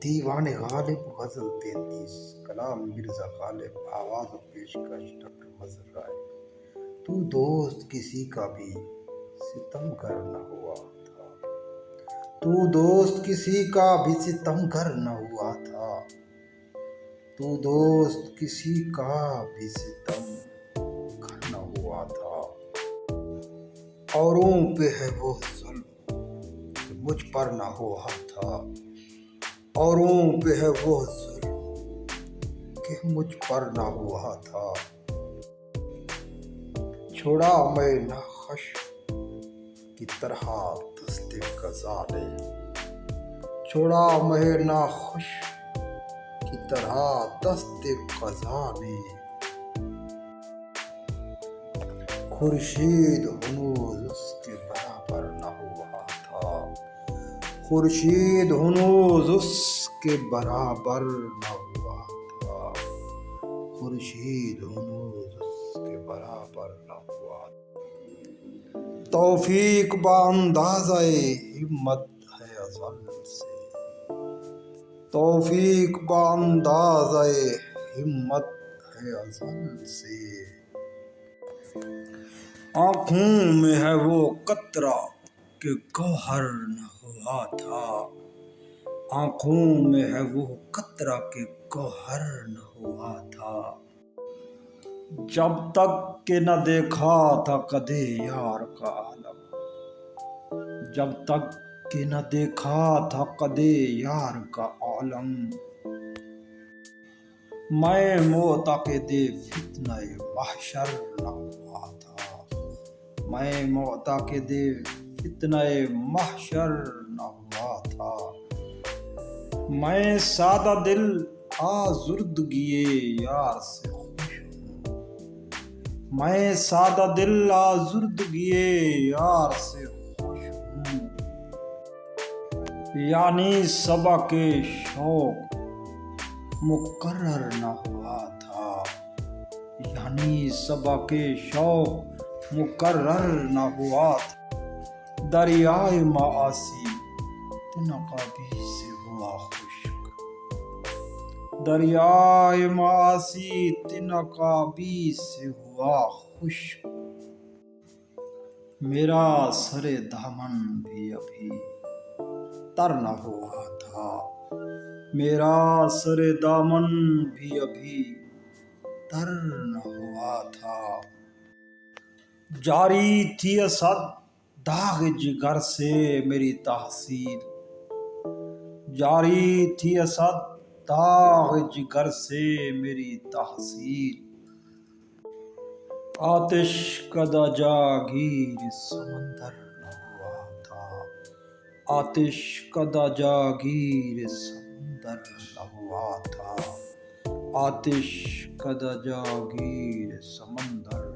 دیوان غالب غزل 33 کلام مرزا غالب آواز و پیشکش ڈاکٹر مظہر رائے۔ تو دوست کسی کا بھی ستم گر نہ ہوا تھا، تو دوست کسی کا بھی ستم گر نہ ہوا تھا، تو دوست کسی کا بھی ستم گر نہ ہوا تھا۔ اوروں پہ ہے وہ ظلم کہ مجھ پر نہ ہوا تھا، اوروں پہ ہے وہ ظلم کہ مجھ پر نہ ہوا تھا۔ چھوڑا میں نہ خشم کی طرح دست قضا نے، چھوڑا میں نہ خشم کی طرح دست قضا نے۔ خورشید ہنوز اس کے برابر نہ ہوا تھا، خورشید ہنوز اس کے برابر نہ ہوا تھا، خورشید ہنوز اس کے برابر نہ ہوا تھا۔ توفیق باندازۂ ہمت ہے ازل سے، توفیق باندازۂ ہمت ہے ازل سے۔ آنکھوں میں ہے وہ قطرہ کہ گوہر نہ ہوا تھا، آنکھوں میں ہے وہ قطرہ کہ گوہر نہ ہوا تھا۔ جب تک کہ نہ دیکھا تھا کدے یار کا عالم، جب تک کہ نہ دیکھا تھا کدے یار کا عالم۔ میں معتقد فتنہ محشر نہ ہوا تھا، میں معتقد فتنہ محشر نہ ہوا تھا۔ میں سادہ دل آزردگی یار سے خوش ہوں، میں سادہ دل آزردگی یار سے خوش ہوں۔ یعنی صبا کے شوق مقرر نہ ہوا تھا، یعنی صبا کے شوق مقرر نہ ہوا تھا۔ دریائے معاصی تنقابی سے ہوا خشک، دریائے معاصی تنقابی سے ہوا خشک۔ میرا سر دامن بھی ابھی تر نہ ہوا تھا، میرا سر دامن بھی ابھی تر نہ ہوا تھا۔ جاری تھی اسد داغ جگر سے میری تحصیل، جاری تھی اسد داغ جگر سے میری تحصیل۔ آتش کدہ جاگیر سمندر نہ ہوا تھا، آتش کدہ جاگیر سمندر نہ ہوا تھا، آتش کدہ جاگیر سمندر